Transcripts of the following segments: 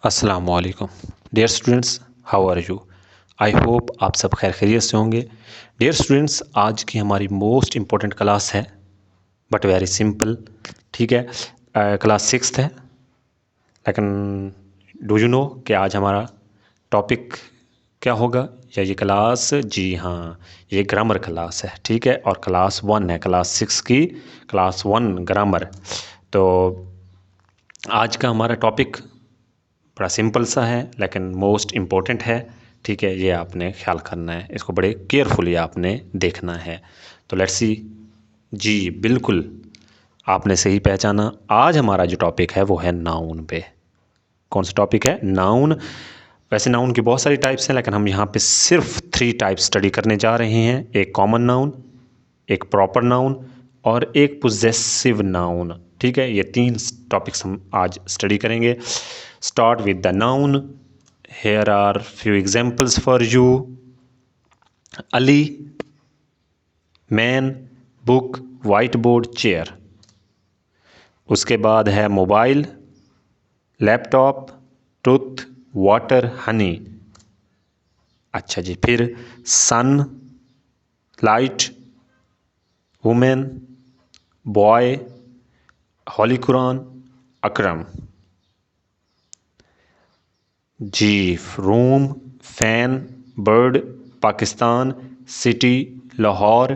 अस्सलामुअलैकुम dear students, how are you. I hope आप सब खैर खैरियत से होंगे। डियर स्टूडेंट्स, आज की हमारी मोस्ट इम्पोर्टेंट क्लास है, बट वेरी सिंपल। ठीक है, क्लास सिक्स्थ है, लेकिन डू यू नो कि आज हमारा टॉपिक क्या होगा या ये क्लास, जी हाँ, ये ग्रामर क्लास है। ठीक है, और क्लास वन है, क्लास सिक्स की क्लास वन ग्रामर। तो आज का हमारा टॉपिक बड़ा सिंपल सा है लेकिन मोस्ट इम्पोर्टेंट है। ठीक है, ये आपने ख्याल करना है, इसको बड़े केयरफुली आपने देखना है। तो लेट्स सी। जी बिल्कुल, आपने सही पहचाना। आज हमारा जो टॉपिक है वो है नाउन पे। कौन सा टॉपिक है? नाउन। वैसे नाउन की बहुत सारी टाइप्स हैं, लेकिन हम यहाँ पे सिर्फ 3 टाइप स्टडी करने जा रहे हैं। एक कॉमन नाउन, एक प्रॉपर नाउन और एक पोजेसिव नाउन। ठीक है, ये 3 टॉपिक्स हम आज स्टडी करेंगे। Start with the noun. Here are few examples for you. Ali, man, book, white board, chair. उसके बाद है mobile, laptop, tooth, water, honey. अच्छा जी, फिर sun, light, women, boy, Holy Quran, Akram. जी, room, fan, bird, Pakistan, city, Lahore,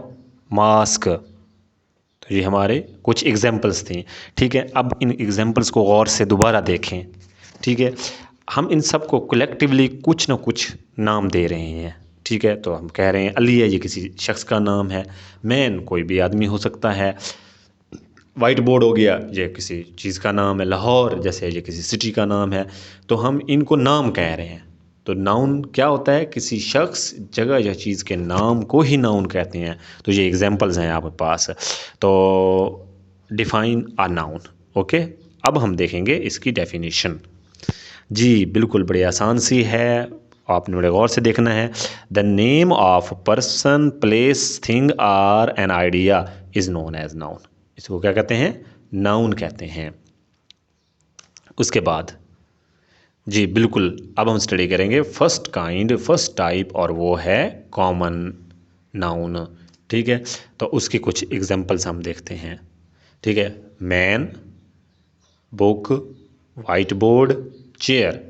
mask. तो ये हमारे कुछ एग्जांपल्स थी। ठीक है, अब इन एग्जांपल्स को गौर से दोबारा देखें। ठीक है, हम इन सब को कलेक्टिवली कुछ ना कुछ नाम दे रहे हैं। ठीक है, तो हम कह रहे हैं अली है, ये किसी शख्स का नाम है। मैन कोई भी आदमी हो सकता है। वाइट बोर्ड हो गया, ये किसी चीज़ का नाम है। लाहौर जैसे ये किसी सिटी का नाम है। तो हम इनको नाम कह रहे हैं। तो नाउन क्या होता है? किसी शख्स, जगह या चीज़ के नाम को ही नाउन कहते हैं। तो ये एग्जांपल्स हैं आपके पास। तो डिफाइन आ नाउन। ओके, अब हम देखेंगे इसकी डेफिनेशन। जी बिल्कुल, बड़ी आसान सी है, आपने बड़े गौर से देखना है। The name of person, place, thing are an idea is known as noun. इसको क्या कहते हैं? नाउन कहते हैं। उसके बाद जी बिल्कुल, अब हम स्टडी करेंगे फर्स्ट काइंड, फर्स्ट टाइप, और वो है कॉमन नाउन। ठीक है, तो उसकी कुछ एग्जांपल्स हम देखते हैं। ठीक है, man, book, white board, chair,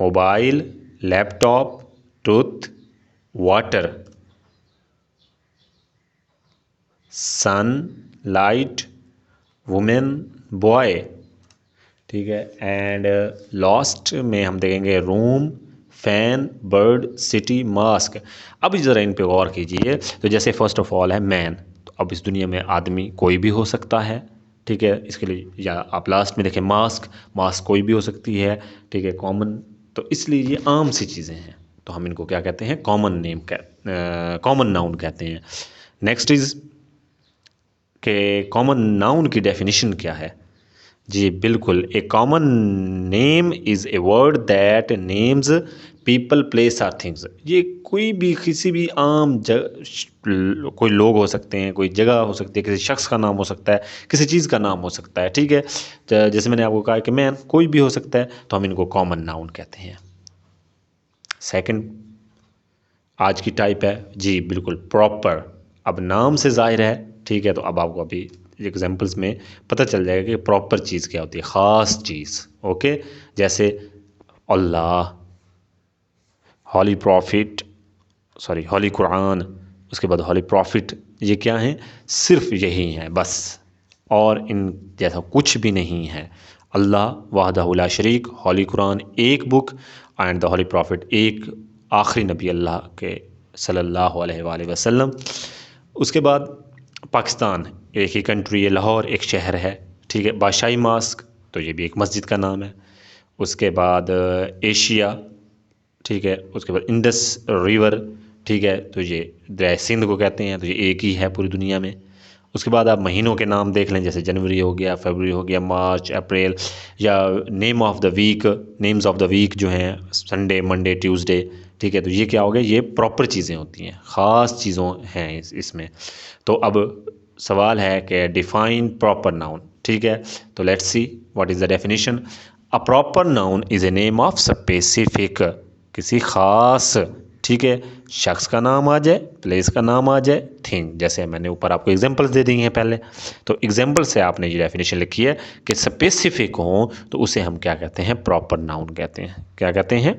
mobile, laptop, tooth, water, sun, light, women, boy. ठीक है, एंड लास्ट में हम देखेंगे room, fan, bird, city, mask. अब ज़रा इन पे गौर कीजिए। तो जैसे फर्स्ट ऑफ ऑल है मैन, तो अब इस दुनिया में आदमी कोई भी हो सकता है। ठीक है, इसके लिए या आप लास्ट में देखें मास्क, मास्क कोई भी हो सकती है। ठीक है, कॉमन, तो इसलिए ये आम सी चीज़ें हैं, तो हम इनको क्या कहते हैं? कॉमन नेम, कॉमन नाउन कहते हैं। नेक्स्ट इज़ के कॉमन नाउन की डेफिनेशन क्या है। जी बिल्कुल, a common name is a word that names people, place or things. ये कोई भी, किसी भी आम कोई लोग हो सकते हैं, कोई जगह हो सकती है, किसी शख्स का नाम हो सकता है, किसी चीज़ का नाम हो सकता है। ठीक है, जैसे मैंने आपको कहा कि मैन कोई भी हो सकता है, तो हम इनको कॉमन नाउन कहते हैं। सेकंड आज की टाइप है जी बिल्कुल प्रॉपर। अब नाम से जाहिर है, ठीक है, तो अब आपको अभी एग्जांपल्स में पता चल जाएगा कि प्रॉपर चीज़ क्या होती है, ख़ास चीज़। ओके, जैसे अल्लाह, हॉली प्रॉफिट, सॉरी हॉली कुरान, उसके बाद हॉली प्रॉफिट। ये क्या हैं? सिर्फ यही हैं बस, और इन जैसा कुछ भी नहीं है। अल्लाह वहदहु ला शरीक, हॉली कुरान एक book, and the holy prophet एक आखिरी नबी अल्लाह के सल्लल्लाहु अलैहि वसल्लम। उसके बाद पाकिस्तान एक ही कंट्री है, लाहौर एक शहर है। ठीक है, बादशाही मास्क, तो ये भी एक मस्जिद का नाम है। उसके बाद एशिया, ठीक है, उसके बाद इंडस रिवर, ठीक है, तो ये दरिया सिंध को कहते हैं, तो ये एक ही है पूरी दुनिया में। उसके बाद आप महीनों के नाम देख लें, जैसे जनवरी हो गया, फरवरी हो गया, मार्च, अप्रैल, या name of the week, names of the week जो हैं संडे, मंडे, ट्यूसडे। ठीक है, तो ये क्या हो गया? ये प्रॉपर चीज़ें होती हैं, ख़ास चीज़ों हैं इसमें। तो अब सवाल है कि डिफ़ाइन प्रॉपर नाउन। ठीक है, तो let's see what is the definition. A proper noun is a name of specific, किसी ख़ास, ठीक है, शख्स का नाम आ जाए, प्लेस का नाम आ जाए, थिंग। जैसे मैंने ऊपर आपको एग्जांपल्स दे दी हैं पहले, तो एग्जांपल से आपने ये डेफिनेशन लिखी है कि स्पेसिफिक हो तो उसे हम क्या कहते हैं, प्रॉपर नाउन कहते हैं। क्या कहते हैं,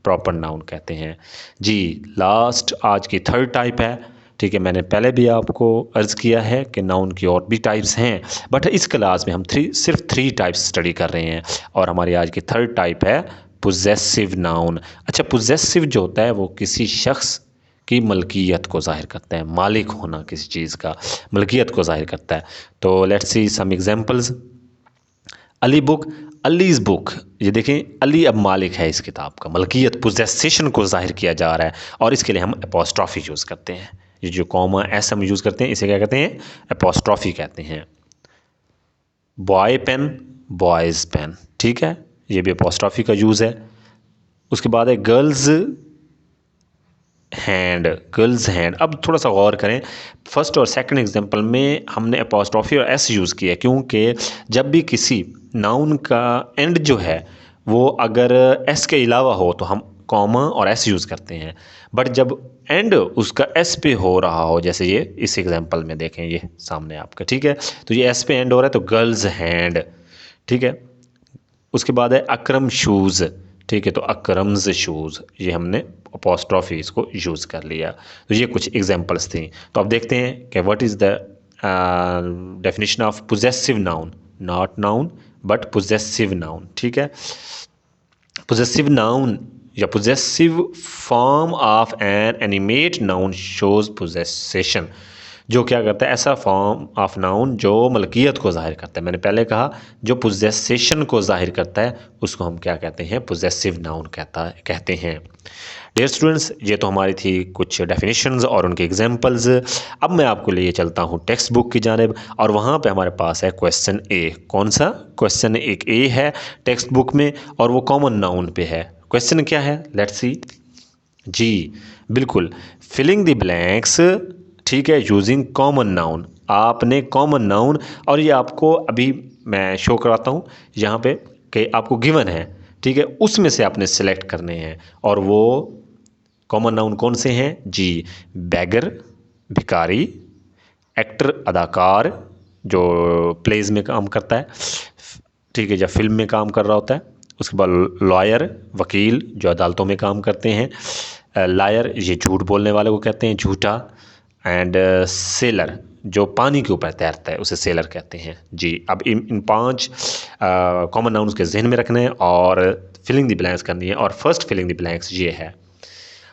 प्रॉपर नाउन कहते हैं जी। लास्ट आज की थर्ड टाइप है, ठीक है। मैंने पहले भी आपको अर्ज़ किया है कि नाउन की और भी टाइप्स हैं, बट इस क्लास में हम सिर्फ थ्री टाइप्स स्टडी कर रहे हैं, और हमारी आज की थर्ड टाइप है पोजेसिव नाउन। अच्छा, पोजेसिव जो होता है वो किसी शख्स की मलकियत को ज़ाहिर करता है, मालिक होना किसी चीज़ का, मलकियत को ज़ाहिर करता है। तो let's see some examples. Ali book, Ali's book, ये देखें अली अब मालिक है इस किताब का, मलकियत पोजेसेशन को ज़ाहिर किया जा रहा है, और इसके लिए हम एपोस्ट्रॉफी यूज़ करते हैं। ये जो कॉमा एस हम यूज़ करते हैं इसे क्या कहते हैं, एपोस्ट्रॉफी कहते हैं। बॉय पेन, बॉयज़ पेन, ठीक है, ये भी एपोस्ट्रॉफी का यूज़ है। उसके बाद है गर्ल्स हैंड, गर्ल्स हैंड। अब थोड़ा सा गौर करें, फर्स्ट और सेकंड एग्जांपल में हमने एपोस्ट्रॉफी और एस यूज़ किया, क्योंकि जब भी किसी नाउन का एंड जो है वो अगर एस के अलावा हो तो हम कॉमा और एस यूज़ करते हैं, बट जब एंड उसका एस पे हो रहा हो, जैसे ये इस एग्जांपल में देखें, ये सामने आपका, ठीक है, तो ये एस पे एंड हो रहा है तो गर्ल्स हैंड, ठीक है। उसके बाद है अकरम शूज़, ठीक है, तो अकरम्स शूज़, ये हमने अपोस्ट्रॉफी इसको यूज़ कर लिया। तो ये कुछ एग्जांपल्स थी। तो अब देखते हैं कि what is the definition of possessive noun, not noun but possessive noun, ठीक है। पोजेसिव नाउन या possessive form of an animate noun shows possession, जो क्या करता है, ऐसा फॉर्म ऑफ नाउन जो मलकियत को ज़ाहिर करता है। मैंने पहले कहा जो पोजेसेशन को ज़ाहिर करता है उसको हम क्या कहते हैं, पोजेसिव नाउन कहते हैं। डियर स्टूडेंट्स, ये तो हमारी थी कुछ डेफिनेशंस और उनके एग्जांपल्स। अब मैं आपको लिए चलता हूँ टेक्स्ट बुक की जानिब, और वहाँ पे हमारे पास है क्वेश्चन ए। कौन सा क्वेश्चन, एक ए है टेक्स्ट बुक में, और वो कॉमन नाउन पे है। क्वेश्चन क्या है, लेट्स सी जी, बिल्कुल, फिलिंग द ब्लैंक्स, ठीक है, यूजिंग कॉमन नाउन। आपने कॉमन नाउन, और ये आपको अभी मैं शो कराता हूँ यहाँ पे कि आपको गिवन है, ठीक है, उसमें से आपने सेलेक्ट करने हैं, और वो कॉमन नाउन कौन से हैं जी, बैगर भिखारी, एक्टर अदाकार जो प्लेज में काम करता है, ठीक है, या फिल्म में काम कर रहा होता है। उसके बाद लॉयर वकील जो अदालतों में काम करते हैं, लायर ये झूठ बोलने वाले को कहते हैं, झूठा, एंड सेलर जो पानी के ऊपर तैरता है उसे सेलर कहते हैं जी। अब इन पांच कॉमन नाउन्स के जहन में रखने हैं और फिलिंग द ब्लैंक्स करनी है। और फर्स्ट फिलिंग द ब्लैंक्स ये है,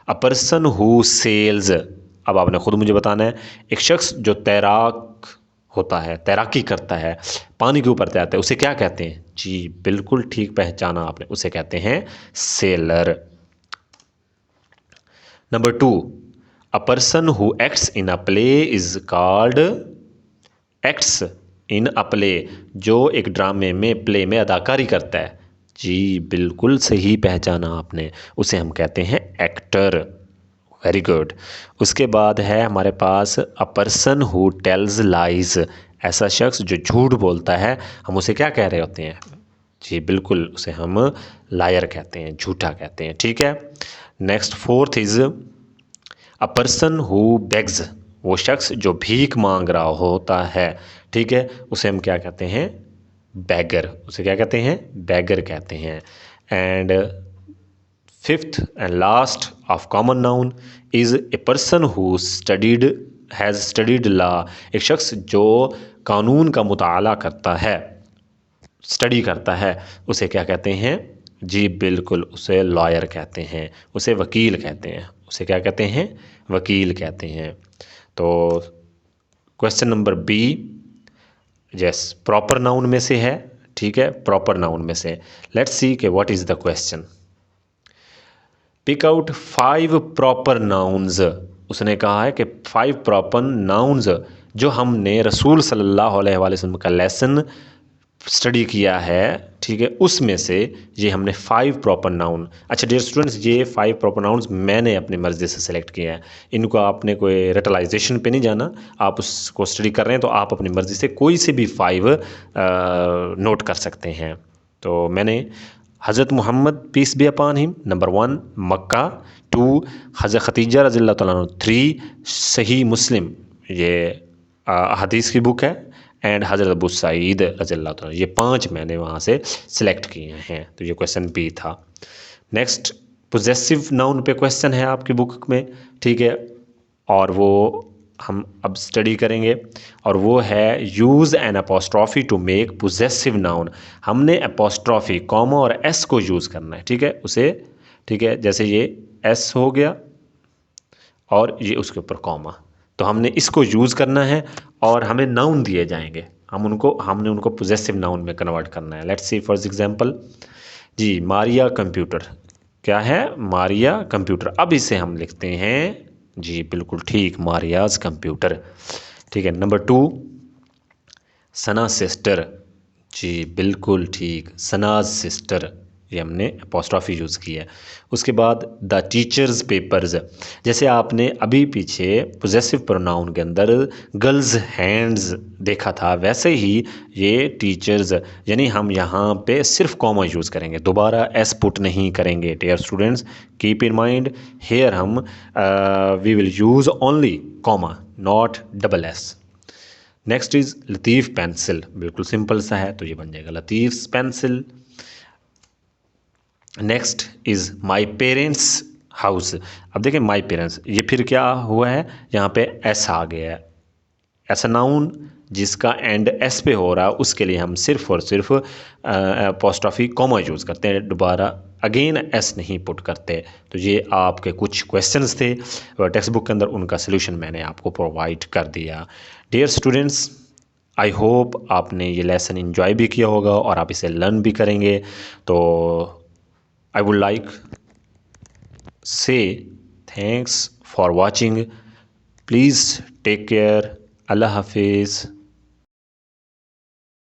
अ पर्सन हु सेल्स। अब आपने खुद मुझे बताना है, एक शख्स जो तैराक होता है, तैराकी करता है, पानी के ऊपर तैरता है, उसे क्या कहते हैं जी, बिल्कुल ठीक पहचाना आपने, उसे कहते हैं seller. Number 2, a person who acts in a play is called, acts in a play, जो एक ड्रामे में, प्ले में अदाकारी करता है जी, बिल्कुल सही पहचाना आपने, उसे हम कहते हैं एक्टर। Very good. उसके बाद है हमारे पास a person who tells lies, ऐसा शख्स जो झूठ बोलता है, हम उसे क्या कह रहे होते हैं जी, बिल्कुल उसे हम लायर कहते हैं, झूठा कहते हैं, ठीक है। Next 4th is a person who bags, वो शख्स जो भीख मांग रहा होता है, ठीक है, उसे हम क्या कहते हैं, बैगर, उसे क्या कहते हैं, बैगर कहते हैं। And 5th and last of common noun is a person who studied, has studied law, एक शख्स जो कानून का मुताला करता है, स्टडी करता है, उसे क्या कहते हैं जी, बिल्कुल उसे लॉयर कहते हैं, उसे वकील कहते हैं, उसे क्या कहते हैं, वकील कहते हैं। तो question number B, yes, proper noun में से है, ठीक है, प्रॉपर नाउन में से। लेट्स सी के what is the question. Pick out 5 proper nouns, उसने कहा है कि 5 प्रॉपर नाउन्स जो हमने रसूल सल्लल्लाहु अलैहि वसल्लम का लेसन स्टडी किया है, ठीक है, उसमें से ये हमने 5 प्रॉपर नाउन। अच्छा डियर स्टूडेंट्स, ये 5 प्रॉपर नाउन्स मैंने अपनी मर्ज़ी से सेलेक्ट किया है, इनको आपने कोई रेटलाइजेशन पे नहीं जाना, आप उसको स्टडी कर रहे हैं तो आप अपनी मर्ज़ी से कोई से भी 5 नोट कर सकते हैं। तो मैंने हज़रत Muhammad peace be upon him number 1 Mecca, 2 हज़रत खतीजा रज़ियल्लाहु तआला अन्हा, 3 सही मुस्लिम ये हदीस की बुक है, एंड हज़रत अबू सईद रज़ियल्लाहु तआला, ये 5 मैंने वहाँ से सिलेक्ट किए हैं। तो ये क्वेश्चन बी था। नेक्स्ट पोजेसिव नाउन पे क्वेश्चन है आपकी बुक में, ठीक है, और वो हम अब स्टडी करेंगे, और वो है use an apostrophe to make possessive noun. हमने अपोस्ट्रॉफी कॉमा और एस को यूज़ करना है, ठीक है, उसे, ठीक है, जैसे ये एस हो गया और ये उसके ऊपर कॉमा, तो हमने इसको यूज़ करना है और हमें नाउन दिए जाएंगे, हमने उनको पोजेसिव नाउन में कन्वर्ट करना है। लेट्स सी फॉर एग्जांपल जी, मारिया कंप्यूटर, क्या है, मारिया कंप्यूटर। अब इसे हम लिखते हैं जी, बिल्कुल ठीक, मारियाज कंप्यूटर, ठीक है। नंबर 2 सना सिस्टर, जी बिल्कुल ठीक, सनाज सिस्टर, ये हमने अपोस्ट्रॉफी यूज़ की है। उसके बाद द टीचर्स पेपर्स, जैसे आपने अभी पीछे पोजेसिव प्रोनाउन के अंदर गर्ल्स हैंड्स देखा था, वैसे ही ये टीचर्स, यानी हम यहाँ पे सिर्फ कॉमा यूज़ करेंगे, दोबारा एस पुट नहीं करेंगे। Dear students, keep in mind here हम we will use only comma, not double S. Next is Latif pencil, बिल्कुल सिंपल सा है, तो ये बन जाएगा Latif pencil. Next is my parents house. अब देखें माई पेरेंट्स, ये फिर क्या हुआ है, यहाँ पे एस आ गया है, ऐसा नाउन जिसका एंड एस पे हो रहा है, उसके लिए हम सिर्फ और सिर्फ अपोस्ट्रॉफी कॉमा यूज़ करते हैं, दोबारा अगेन एस नहीं पुट करते। तो ये आपके कुछ क्वेश्चंस थे टेक्स्ट बुक के अंदर, उनका सोल्यूशन मैंने आपको प्रोवाइड कर दिया। डियर स्टूडेंट्स, आई होप आपने ये लेसन इन्जॉय भी किया होगा और आप इसे लर्न भी करेंगे। तो I would like say thanks for watching. Please take care. Allah Hafiz.